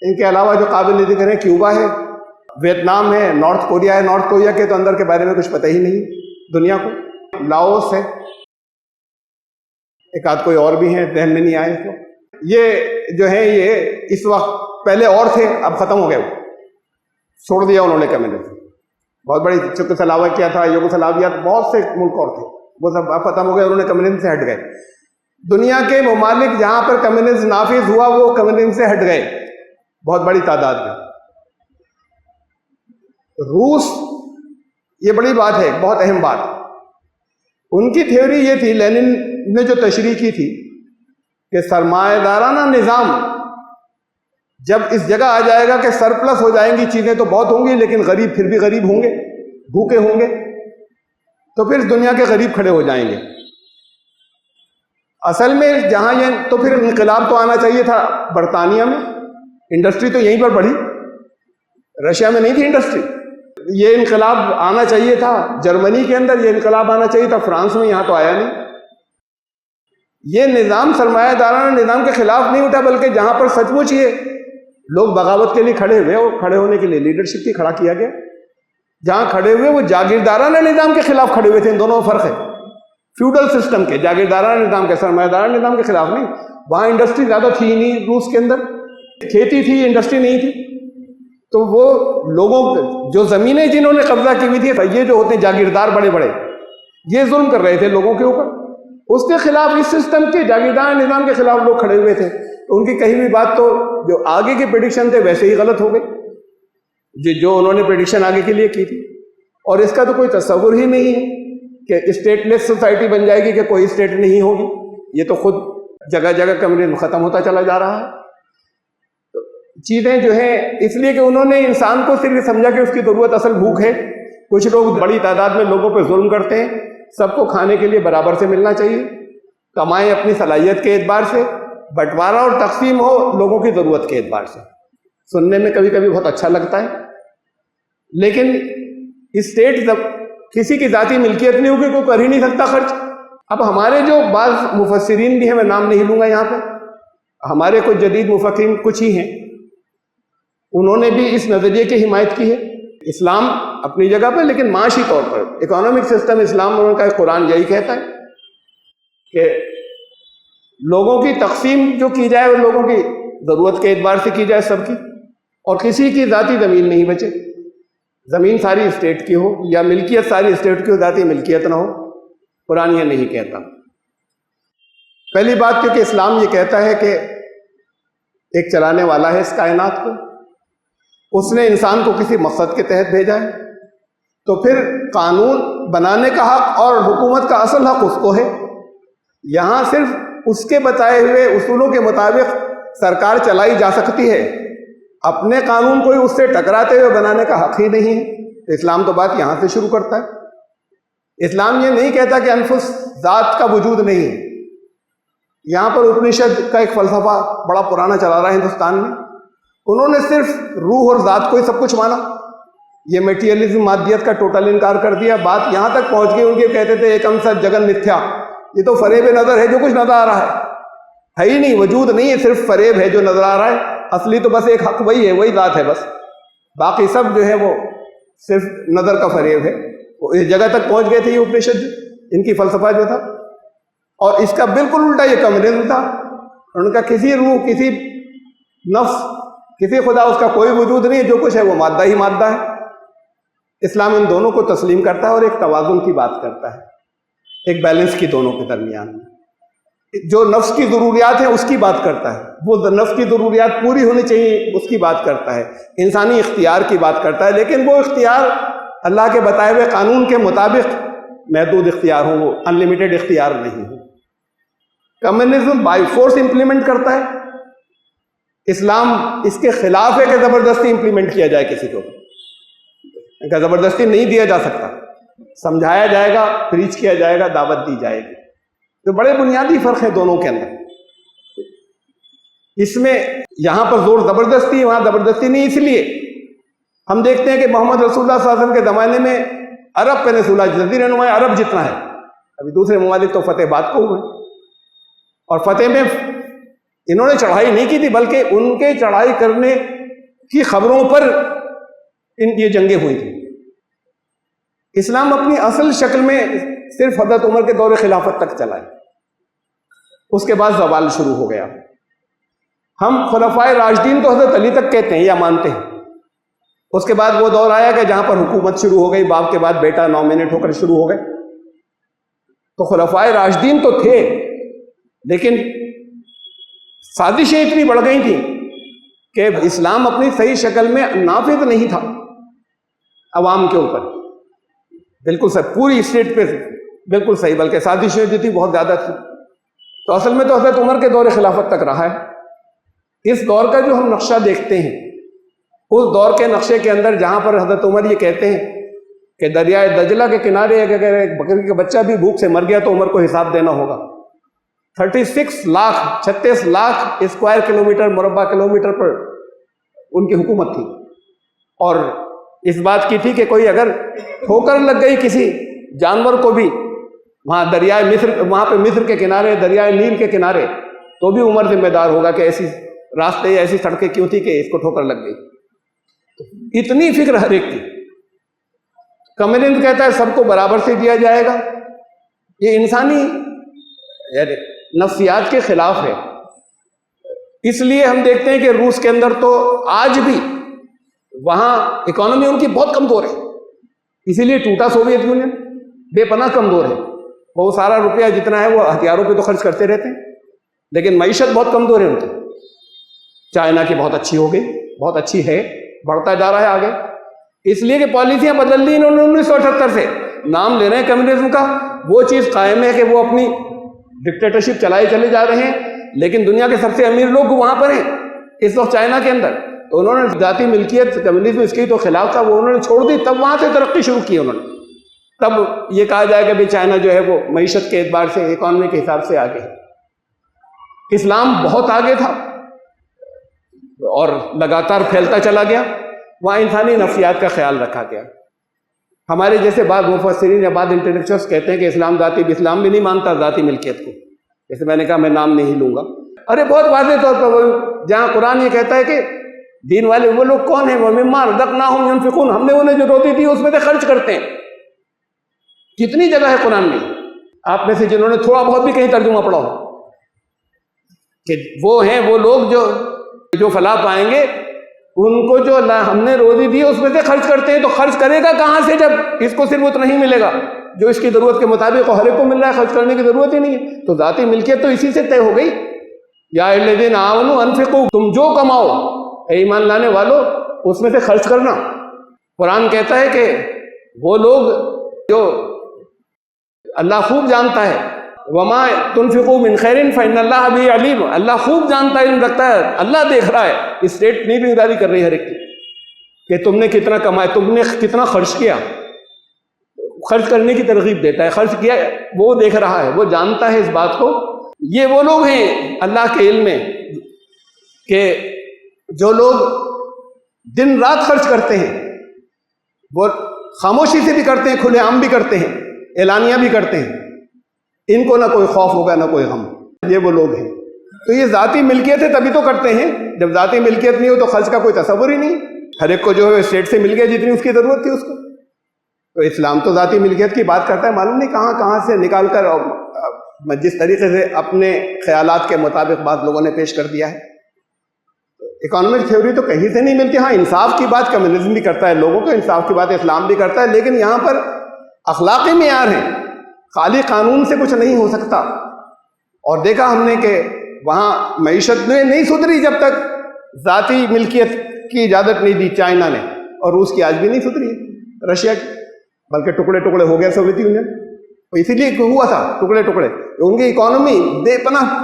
ان کے علاوہ جو قابل ذکر ہیں کیوبا ہے، ویتنام ہے، نارتھ کوریا ہے۔ نارتھ کوریا کے تو اندر کے بارے میں کچھ پتہ ہی نہیں دنیا کو، لاؤس ہے، ایک آدھ کوئی اور بھی ہیں ذہن میں نہیں آئے تو۔ یہ جو ہے یہ اس وقت پہلے اور تھے، اب ختم ہو گئے، وہ چھوڑ دیا انہوں نے کمیونزم۔ بہت بڑی چیکوسلاواکیا تھا، یوگوسلاویا، بہت سے ملک اور تھے، وہ سب اب ختم ہو گئے، انہوں نے کمیونزم سے ہٹ گئے۔ دنیا کے ممالک جہاں پر کمیونزم نافذ ہوا وہ کمیونزم سے ہٹ گئے بہت بڑی تعداد میں۔ روس، یہ بڑی بات ہے، بہت اہم بات۔ ان کی تھیوری یہ تھی، لینن نے جو تشریح کی تھی، کہ سرمایہ دارانہ نظام جب اس جگہ آ جائے گا کہ سرپلس ہو جائیں گی چیزیں تو بہت ہوں گی، لیکن غریب پھر بھی غریب ہوں گے، بھوکے ہوں گے، تو پھر دنیا کے غریب کھڑے ہو جائیں گے۔ اصل میں جہاں یہ تو پھر انقلاب تو آنا چاہیے تھا برطانیہ میں، انڈسٹری تو یہیں پر بڑھی، رشیا میں نہیں تھی انڈسٹری۔ یہ انقلاب آنا چاہیے تھا جرمنی کے اندر، یہ انقلاب آنا چاہیے تھا فرانس میں، یہاں تو آیا نہیں۔ یہ نظام سرمایہ دارانہ نظام کے خلاف نہیں اٹھا، بلکہ جہاں پر سچ مچ یہ لوگ بغاوت کے لیے کھڑے ہوئے، اور کھڑے ہونے کے لیے لیڈرشپ کی کھڑا کیا گیا، جہاں کھڑے ہوئے وہ جاگیردارانہ نظام کے خلاف کھڑے ہوئے تھے۔ ان دونوں میں فرق ہے، فیوڈل سسٹم کے، جاگیردارانہ نظام کے، سرمایہ دارانہ نظام کے خلاف نہیں۔ وہاں انڈسٹری زیادہ تھی نہیں، روس کے اندر کھیتی تھی، انڈسٹری نہیں تھی، تو وہ لوگوں جو زمینیں جنہوں نے قبضہ کی ہوئی تھی، یہ جو ہوتے ہیں جاگیردار بڑے بڑے، یہ ظلم کر رہے تھے لوگوں کے اوپر، اس کے خلاف، اس سسٹم کے جاگیردار نظام کے خلاف لوگ کھڑے ہوئے تھے۔ تو ان کی کہی ہوئی بات تو جو آگے کی پریڈکشن تھے ویسے ہی غلط ہو گئی، جو انہوں نے پریڈکشن آگے کے لیے کی تھی۔ اور اس کا تو کوئی تصور ہی نہیں ہے کہ اسٹیٹ لیس سوسائٹی بن جائے گی، کہ کوئی اسٹیٹ نہیں ہوگی، یہ تو خود جگہ جگہ کمیونزم ختم ہوتا چلا جا رہا ہے۔ چیزیں جو ہیں اس لیے کہ انہوں نے انسان کو صرف سمجھا کہ اس کی ضرورت اصل بھوک ہے۔ کچھ لوگ بڑی تعداد میں لوگوں پہ ظلم کرتے ہیں، سب کو کھانے کے لیے برابر سے ملنا چاہیے، کمائیں اپنی صلاحیت کے اعتبار سے، بٹوارہ اور تقسیم ہو لوگوں کی ضرورت کے اعتبار سے۔ سننے میں کبھی کبھی بہت اچھا لگتا ہے، لیکن اسٹیٹ جب کسی کی ذاتی ملکیت نہیں ہوگی، کوئی کر ہی نہیں سکتا خرچ۔ اب ہمارے جو بعض مفسرین بھی ہیں، میں نام نہیں لوں گا یہاں پہ، ہمارے کچھ جدید مفکرین کچھ ہی ہیں، انہوں نے بھی اس نظریے کی حمایت کی ہے۔ اسلام اپنی جگہ پہ، لیکن معاشی طور پر اکنامک سسٹم اسلام ان کا قرآن یہی کہتا ہے کہ لوگوں کی تقسیم جو کی جائے وہ لوگوں کی ضرورت کے اعتبار سے کی جائے، سب کی، اور کسی کی ذاتی زمین نہیں بچے، زمین ساری اسٹیٹ کی ہو یا ملکیت ساری اسٹیٹ کی ہو، ذاتی ملکیت نہ ہو۔ قرآن یہ نہیں کہتا۔ پہلی بات کیونکہ اسلام یہ کہتا ہے کہ ایک چلانے والا ہے اس کائنات کو، اس نے انسان کو کسی مقصد کے تحت بھیجا ہے، تو پھر قانون بنانے کا حق اور حکومت کا اصل حق اس کو ہے۔ یہاں صرف اس کے بتائے ہوئے اصولوں کے مطابق سرکار چلائی جا سکتی ہے، اپنے قانون کو اس سے ٹکراتے ہوئے بنانے کا حق ہی نہیں ہے۔ اسلام تو بات یہاں سے شروع کرتا ہے۔ اسلام یہ نہیں کہتا کہ انفس ذات کا وجود نہیں ہے۔ یہاں پر اپنشد کا ایک فلسفہ بڑا پرانا چلا رہا ہے ہندوستان میں، انہوں نے صرف روح اور ذات کو ہی سب کچھ مانا، یہ میٹیریلزم مادیت کا ٹوٹل انکار کر دیا۔ بات یہاں تک پہنچ گئی، ان کے کہتے تھے ایکم ست جگن متھیا، یہ تو فریب نظر ہے، جو کچھ نظر آ رہا ہے ہی نہیں، وجود نہیں ہے، صرف فریب ہے جو نظر آ رہا ہے، اصلی تو بس ایک حق وہی ہے، وہی ذات ہے بس، باقی سب جو ہے وہ صرف نظر کا فریب ہے۔ وہ اس جگہ تک پہنچ گئے تھے یہ اپنشد، ان کی فلسفہ جو تھا، اور اس کا بالکل الٹا یہ کمیونزم تھا۔ ان کا کسی روح، کسی نفس، کسی خدا، اس کا کوئی وجود نہیں ہے، جو کچھ ہے وہ مادہ ہی مادہ ہے۔ اسلام ان دونوں کو تسلیم کرتا ہے اور ایک توازن کی بات کرتا ہے، ایک بیلنس کی دونوں کے درمیان میں۔ جو نفس کی ضروریات ہیں اس کی بات کرتا ہے، وہ نفس کی ضروریات پوری ہونی چاہیے اس کی بات کرتا ہے، انسانی اختیار کی بات کرتا ہے، لیکن وہ اختیار اللہ کے بتائے ہوئے قانون کے مطابق محدود اختیار ہوں، وہ انلمیٹڈ اختیار نہیں ہوں۔ کمیونزم بائی فورس امپلیمنٹ کرتا ہے، اسلام اس کے خلاف ہے کہ زبردستی امپلیمنٹ کیا جائے کسی کو، کہ زبردستی نہیں دیا جا سکتا، سمجھایا جائے گا، پریچ کیا جائے گا، دعوت دی جائے گی۔ تو بڑے بنیادی فرق ہے دونوں کے اندر۔ اس میں یہاں پر زور زبردستی، وہاں زبردستی نہیں، اس لیے ہم دیکھتے ہیں کہ محمد رسول اللہ صلی اللہ علیہ وسلم کے زمانے میں عرب پینسولا، جزیرہ نما عرب جتنا ہے، ابھی دوسرے ممالک تو فتح بعد کو ہوئے، اور فتح میں انہوں نے چڑھائی نہیں کی تھی، بلکہ ان کے چڑھائی کرنے کی خبروں پر یہ جنگیں ہوئی تھیں۔ اسلام اپنی اصل شکل میں صرف حضرت عمر کے دور خلافت تک چلا ہے، اس کے بعد زوال شروع ہو گیا۔ ہم خلفائے راشدین تو حضرت علی تک کہتے ہیں یا مانتے ہیں، اس کے بعد وہ دور آیا کہ جہاں پر حکومت شروع ہو گئی، باپ کے بعد بیٹا نامینیٹ ہو کر شروع ہو گئے۔ تو خلفائے راشدین تو تھے، لیکن سازشیں اتنی بڑھ گئی تھیں کہ اسلام اپنی صحیح شکل میں نافذ نہیں تھا عوام کے اوپر، بالکل صحیح، پوری اسٹیٹ پہ بالکل صحیح، بلکہ سازشیں جو تھی بہت زیادہ تھی۔ تو اصل میں تو حضرت عمر کے دور خلافت تک رہا ہے۔ اس دور کا جو ہم نقشہ دیکھتے ہیں، اس دور کے نقشے کے اندر جہاں پر حضرت عمر یہ کہتے ہیں کہ دریائے دجلہ کے کنارے اگر ایک بکری کا بچہ بھی بھوک سے مر گیا تو عمر کو حساب دینا ہوگا۔ 36 لاکھ اسکوائر کلومیٹر، مربع کلومیٹر پر ان کی حکومت تھی، اور اس بات کی تھی کہ کوئی اگر ٹھوکر لگ گئی کسی جانور کو بھی وہاں دریائے مصر، وہاں پہ مصر کے کنارے، دریائے نیل کے کنارے، تو بھی عمر ذمہ دار ہوگا کہ ایسی راستے، ایسی سڑکیں کیوں تھی کہ اس کو ٹھوکر لگ گئی۔ اتنی فکر ہر ایک کی۔ کمیونزم کہتا ہے سب کو برابر سے دیا جائے گا، یہ انسانی یعنی نفسیات کے خلاف ہے۔ اس لیے ہم دیکھتے ہیں کہ روس کے اندر تو آج بھی وہاں اکانومی ان کی بہت کمزور ہے، اسی لیے ٹوٹا سوویت یونین، بے پناہ کمزور ہے۔ وہ سارا روپیہ جتنا ہے وہ ہتھیاروں پہ تو خرچ کرتے رہتے ہیں، لیکن معیشت بہت کمزور ہے ان کی۔ چائنا کی بہت اچھی ہو گئی، بہت اچھی ہے، بڑھتا جا رہا ہے آگے، اس لیے کہ پالیسیاں بدل لی انہوں نے 1978 سے۔ نام لے رہے ہیں کمیونزم کا، وہ چیز قائم ہے کہ وہ اپنی ڈکٹیٹرشپ چلائے چلے جا رہے ہیں، لیکن دنیا کے سب سے امیر لوگ وہاں پر ہیں اس وقت چائنا کے اندر۔ تو انہوں نے ذاتی ملکیت، کمیونزم اس کی تو خلاف تھا، وہ انہوں نے چھوڑ دی، تب وہاں سے ترقی شروع کی انہوں نے۔ تب یہ کہا جائے کہ چائنا جو ہے وہ معیشت کے اعتبار سے، اکانومی کے حساب سے آگے ہے۔ اسلام بہت آگے تھا اور لگاتار پھیلتا چلا گیا، وہاں انسانی نفسیات کا خیال رکھا گیا۔ ہمارے جیسے بعض مفسرین یا بعض انٹلیکچوئلز کہتے ہیں کہ اسلام اسلام بھی نہیں مانتا ذاتی ملکیت کو، جیسے میں نے کہا میں نام نہیں لوں گا۔ ارے بہت واضح طور پر جہاں قرآن یہ کہتا ہے کہ دین والے وہ لوگ کون ہیں، وَمِمَّا رَزَقْنَاهُمْ يُنْفِقُونَ، ہم نے انہیں جو روٹی دی اس میں سے خرچ کرتے ہیں۔ کتنی جگہ ہے قرآن میں، آپ میں سے جنہوں نے تھوڑا بہت بھی کہیں ترجمہ پڑھا ہو، کہ وہ ہیں وہ لوگ جو فلاح پائیں گے، ان کو جو ہم نے روزی دی اس میں سے خرچ کرتے ہیں۔ تو خرچ کرے گا کہاں سے جب اس کو صرف اتنا ہی ملے گا؟ جو اس کی ضرورت کے مطابق ہر ایک کو مل رہا ہے، خرچ کرنے کی ضرورت ہی نہیں ہے. تو ذاتی ملکیت تو اسی سے طے ہو گئی. یا الذین آمنوا انفقوا، تم جو کماؤ اے ایمان لانے والو اس میں سے خرچ کرنا. قرآن کہتا ہے کہ وہ لوگ جو اللہ خوب جانتا ہے، وما تنفقوا من خیر فإن اللہ بہ علیم، اللہ خوب جانتا ہے، علم رکھتا ہے، اللہ دیکھ رہا ہے. اسٹیٹ نہیں نگرانی کر رہی ہر ایک کی کہ تم نے کتنا کمایا، تم نے کتنا خرچ کیا. خرچ کرنے کی ترغیب دیتا ہے، خرچ کیا وہ دیکھ رہا ہے، وہ جانتا ہے اس بات کو. یہ وہ لوگ ہیں اللہ کے علم میں کہ جو لوگ دن رات خرچ کرتے ہیں، وہ خاموشی سے بھی کرتے ہیں، کھلے عام بھی کرتے ہیں، اعلانیہ بھی کرتے ہیں. ان کو نہ کوئی خوف ہوگا نہ کوئی غم. یہ وہ لوگ ہیں. تو یہ ذاتی ملکیت ہے تبھی تو کرتے ہیں. جب ذاتی ملکیت نہیں ہو تو خرچ کا کوئی تصور ہی نہیں. ہر ایک کو جو ہے اسٹیٹ سے مل گیا جتنی اس کی ضرورت تھی اس کو. تو اسلام تو ذاتی ملکیت کی بات کرتا ہے، معلوم نہیں کہاں کہاں سے نکال کر، اور جس طریقے سے اپنے خیالات کے مطابق بعض لوگوں نے پیش کر دیا ہے. اکانومک تھیوری تو کہیں سے نہیں ملتی. ہاں انصاف کی بات کمیونزم بھی کرتا ہے، لوگوں کو انصاف کی بات اسلام بھی کرتا ہے، لیکن یہاں پر اخلاقی معیار ہیں. خالی قانون سے کچھ نہیں ہو سکتا. اور دیکھا ہم نے کہ وہاں معیشت نہیں سدھری جب تک ذاتی ملکیت کی اجازت نہیں دی چائنا نے، اور روس کی آج بھی نہیں سدھری، رشیا کی، بلکہ ٹکڑے ٹکڑے ہو گیا سوویت یونین. اسی لیے ہوا تھا ٹکڑے ٹکڑے، ان کی اکانومی بے پناہ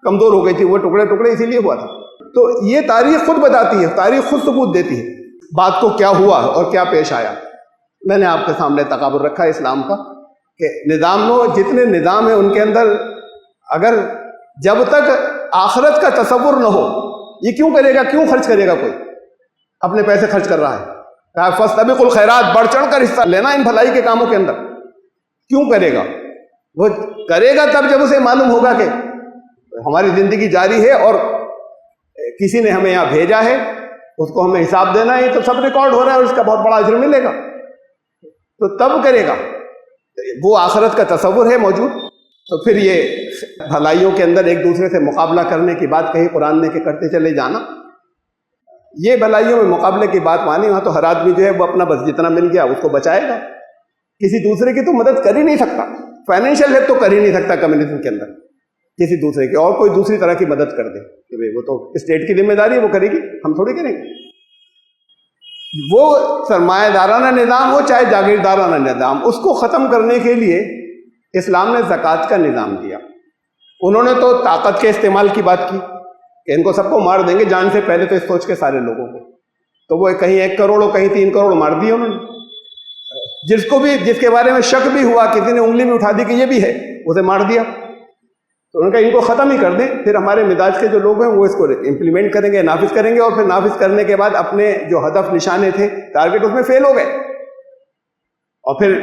کمزور ہو گئی تھی، وہ ٹکڑے ٹکڑے اسی لیے ہوا تھا. تو یہ تاریخ خود بتاتی ہے، تاریخ خود ثبوت دیتی ہے بات کو کیا ہوا اور کیا پیش آیا. میں نے آپ کے سامنے تقابل رکھا ہے اسلام کا کہ نظام میں جتنے نظام ہیں ان کے اندر اگر جب تک آخرت کا تصور نہ ہو، یہ کیوں کرے گا، کیوں خرچ کرے گا کوئی؟ اپنے پیسے خرچ کر رہا ہے، فاستبقوا الخیرات، بڑھ چڑھ کر حصہ لینا ان بھلائی کے کاموں کے اندر. کیوں کرے گا؟ وہ کرے گا تب جب اسے معلوم ہوگا کہ ہماری زندگی جاری ہے اور کسی نے ہمیں یہاں بھیجا ہے، اس کو ہمیں حساب دینا ہے، تو سب ریکارڈ ہو رہا ہے اور اس کا بہت بڑا اجر ملے گا، تو تب کرے گا. وہ آخرت کا تصور ہے موجود. تو پھر یہ بھلائیوں کے اندر ایک دوسرے سے مقابلہ کرنے کی بات کہی قرآن نے کہ کرتے چلے جانا. یہ بھلائیوں میں مقابلے کی بات مانی، وہاں تو ہر آدمی جو ہے وہ اپنا بس جتنا مل گیا اس کو بچائے گا. کسی دوسرے کی تو مدد کر ہی نہیں سکتا. فائنینشیل ہیلپ تو کر ہی نہیں سکتا کمیونزم کے اندر کسی دوسرے کی، اور کوئی دوسری طرح کی مدد کر دے کہ بھئی وہ تو اسٹیٹ کی ذمہ داری ہے، وہ کرے گی، ہم تھوڑی کریں گے. وہ سرمایہ دارانہ نظام ہو چاہے جاگیردارانہ نظام، اس کو ختم کرنے کے لیے اسلام نے زکوٰۃ کا نظام دیا. انہوں نے تو طاقت کے استعمال کی بات کی کہ ان کو سب کو مار دیں گے جان سے پہلے، تو اس سوچ کے سارے لوگوں کو، تو وہ کہیں 1 کروڑ اور کہیں 3 کروڑ مار دیے انہوں نے. جس کو بھی، جس کے بارے میں شک بھی ہوا، کسی نے انگلی بھی اٹھا دی کہ یہ بھی ہے، اسے مار دیا. تو انہوں نے کہا ان کو ختم ہی کر دیں، پھر ہمارے مزاج کے جو لوگ ہیں وہ اس کو امپلیمنٹ کریں گے، نافذ کریں گے، اور پھر نافذ کرنے کے بعد اپنے جو ہدف نشانے تھے، ٹارگٹ، اس میں فیل ہو گئے. اور پھر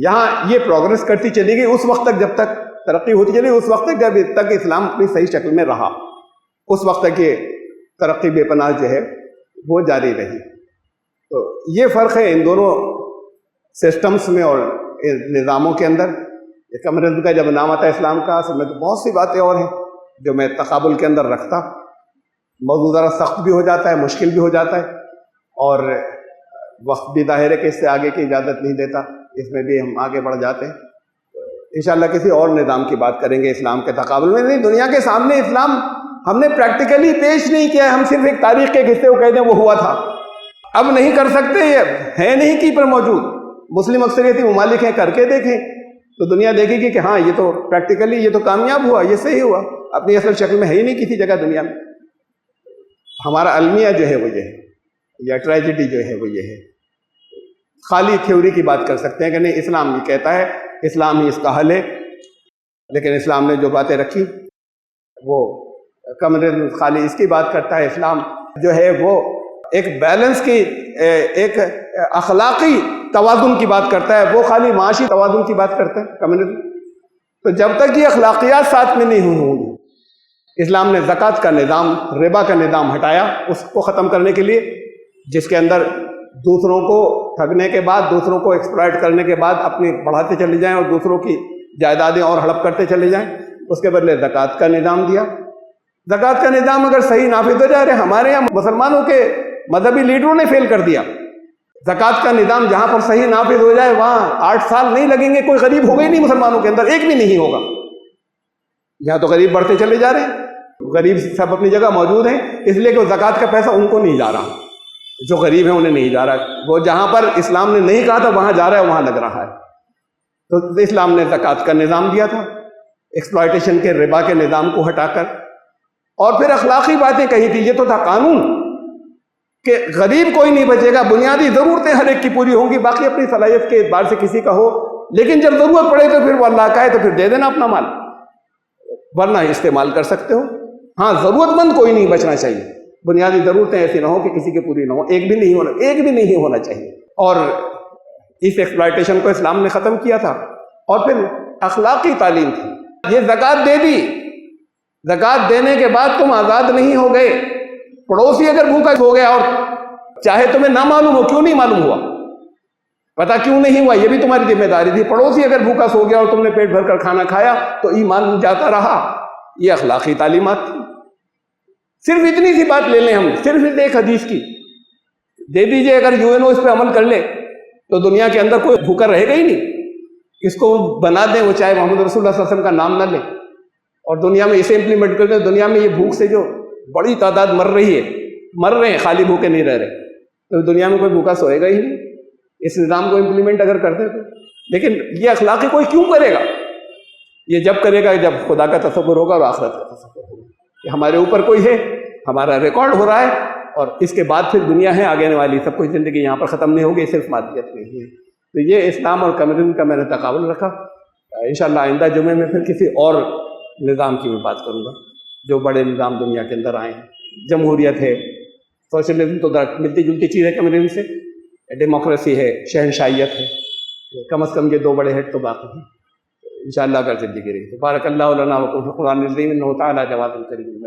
یہاں یہ پروگرس کرتی چلی گئی اس وقت تک، جب تک ترقی ہوتی چلی، اس وقت تک جب تک اسلام اپنی صحیح شکل میں رہا، اس وقت تک یہ ترقی بے پناہ جو ہے وہ جاری رہی. تو یہ فرق ہے ان دونوں سسٹمز میں اور نظاموں کے اندر. کمیونزم کا جب نام آتا ہے اسلام کا، اصل میں تو بہت سی باتیں اور ہیں جو میں تقابل کے اندر رکھتا. موضوع ذرا سخت بھی ہو جاتا ہے، مشکل بھی ہو جاتا ہے، اور وقت بھی ظاہر ہے کہ اس سے آگے کی اجازت نہیں دیتا، اس میں بھی ہم آگے بڑھ جاتے ہیں. انشاءاللہ کسی اور نظام کی بات کریں گے اسلام کے تقابل میں. نہیں، دنیا کے سامنے اسلام ہم نے پریکٹیکلی پیش نہیں کیا ہے، ہم صرف ایک تاریخ کے حصے کو کہہ دیں وہ ہوا تھا. اب نہیں کر سکتے، یہ ہے نہیں کی پر موجود. مسلم اکثریتی ممالک ہیں، کر کے دیکھیں تو دنیا دیکھے گی کہ ہاں یہ تو پریکٹیکلی یہ تو کامیاب ہوا، یہ صحیح ہوا. اپنی اصل شکل میں ہے ہی نہیں کسی جگہ دنیا میں. ہمارا المیہ جو ہے وہ یہ ہے، یا ٹریجڈی جو ہے وہ یہ ہے. خالی تھیوری کی بات کر سکتے ہیں کہ نہیں اسلام یہ کہتا ہے، اسلام ہی اس کا حل ہے، لیکن اسلام نے جو باتیں رکھی وہ کمیونزم خالی اس کی بات کرتا ہے. اسلام جو ہے وہ ایک بیلنس کی، ایک اخلاقی توازن کی بات کرتا ہے، وہ خالی معاشی توازن کی بات کرتا ہے کمیونزم. تو جب تک یہ اخلاقیات ساتھ میں نہیں ہوں گی، اسلام نے زکوٰۃ کا نظام، ربا کا نظام ہٹایا اس کو ختم کرنے کے لیے، جس کے اندر دوسروں کو ٹھگنے کے بعد، دوسروں کو ایکسپلائٹ کرنے کے بعد اپنی بڑھاتے چلے جائیں اور دوسروں کی جائیدادیں اور ہڑپ کرتے چلے جائیں. اس کے بدلے زکوٰۃ کا نظام دیا. زکوٰۃ کا نظام اگر صحیح نافذ ہو جائے، ہمارے یہاں مسلمانوں کے مذہبی لیڈروں نے فیل کر دیا. زکوٰۃ کا نظام جہاں پر صحیح نافذ ہو جائے وہاں 8 سال نہیں لگیں گے، کوئی غریب ہوگا ہی نہیں مسلمانوں کے اندر، ایک بھی نہیں ہوگا۔ یہاں تو غریب بڑھتے چلے جا رہے ہیں، غریب سب اپنی جگہ موجود ہیں، اس لیے کہ زکوٰۃ کا پیسہ ان کو نہیں جا رہا، جو غریب ہیں انہیں نہیں جا رہا، وہ جہاں پر اسلام نے نہیں کہا تھا وہاں جا رہا ہے، وہاں لگ رہا ہے۔ تو اسلام نے زکوٰۃ کا نظام دیا تھا، ایکسپلائٹیشن کے ربا کے نظام کو ہٹا کر، اور پھر اخلاقی باتیں کہی تھی۔ یہ تو تھا قانون کہ غریب کوئی نہیں بچے گا، بنیادی ضرورتیں ہر ایک کی پوری ہوں گی، باقی اپنی صلاحیت کے اعتبار سے کسی کا ہو، لیکن جب ضرورت پڑے تو پھر وہ اللہ کا ہے تو پھر دے دینا اپنا مال، ورنہ استعمال کر سکتے ہو۔ ہاں ضرورت مند کوئی نہیں بچنا چاہیے، بنیادی ضرورتیں ایسی نہ ہو کہ کسی کی پوری نہ ہو، ایک بھی نہیں ہونا چاہیے۔ اور اس ایکسپلائٹیشن کو اسلام نے ختم کیا تھا۔ اور پھر اخلاقی تعلیم تھی، یہ زکوٰۃ دے دی، زکوٰۃ دینے کے بعد تم آزاد نہیں ہو گئے۔ پڑوسی اگر بھوکا ہو گیا اور چاہے تمہیں نہ معلوم ہو، کیوں نہیں معلوم ہوا، پتا کیوں نہیں ہوا، یہ بھی تمہاری ذمہ داری تھی۔ پڑوسی اگر بھوکا سو گیا اور تم نے پیٹ بھر کر کھانا کھایا تو ایمان جاتا رہا، یہ اخلاقی تعلیمات تھی۔ صرف اتنی سی بات لے لیں ہم، صرف ایک حدیث کی دے دیجئے، اگر UNO اس پہ عمل کر لے تو دنیا کے اندر کوئی بھوکا رہے گا ہی نہیں۔ اس کو بنا دیں، وہ چاہے محمد رسول اللہ صلی اللہ علیہ وسلم کا نام نہ لیں، اور دنیا میں اسے امپلیمنٹ کر دیں، دنیا میں یہ بھوک سے جو بڑی تعداد مر رہی ہے، مر رہے ہیں، خالی بھوکے نہیں رہ رہے، تو دنیا میں کوئی بھوکا سوئے گا ہی نہیں اس نظام کو امپلیمنٹ اگر کرتے تو۔ لیکن یہ اخلاقی کوئی کیوں کرے گا؟ یہ جب کرے گا جب خدا کا تصور ہوگا اور آخرت کا تصور ہوگا کہ ہمارے اوپر کوئی ہے، ہمارا ریکارڈ ہو رہا ہے، اور اس کے بعد پھر دنیا ہے آگے والی، سب کچھ زندگی یہاں پر ختم نہیں ہوگی، صرف مادیت میں ہی ہے۔ تو یہ اسلام اور کمیونزم کا میں نے تقابل رکھا۔ انشاءاللہ آئندہ جمعے میں پھر کسی اور نظام کی میں بات کروں گا، جو بڑے نظام دنیا کے اندر آئے ہیں۔ جمہوریت ہے، سوشلزم تو ملتی جلتی چیز ہے کمیونزم سے، ڈیموکریسی ہے، شہنشاہیت ہے، کم از کم یہ 2 بڑے ہیڈ تو باقی ہیں انشاءاللہ اگر زندگی رہی تو۔ بارک اللہ لنا وکم فی القرآن العظیم انہ تعالی جواد کریم۔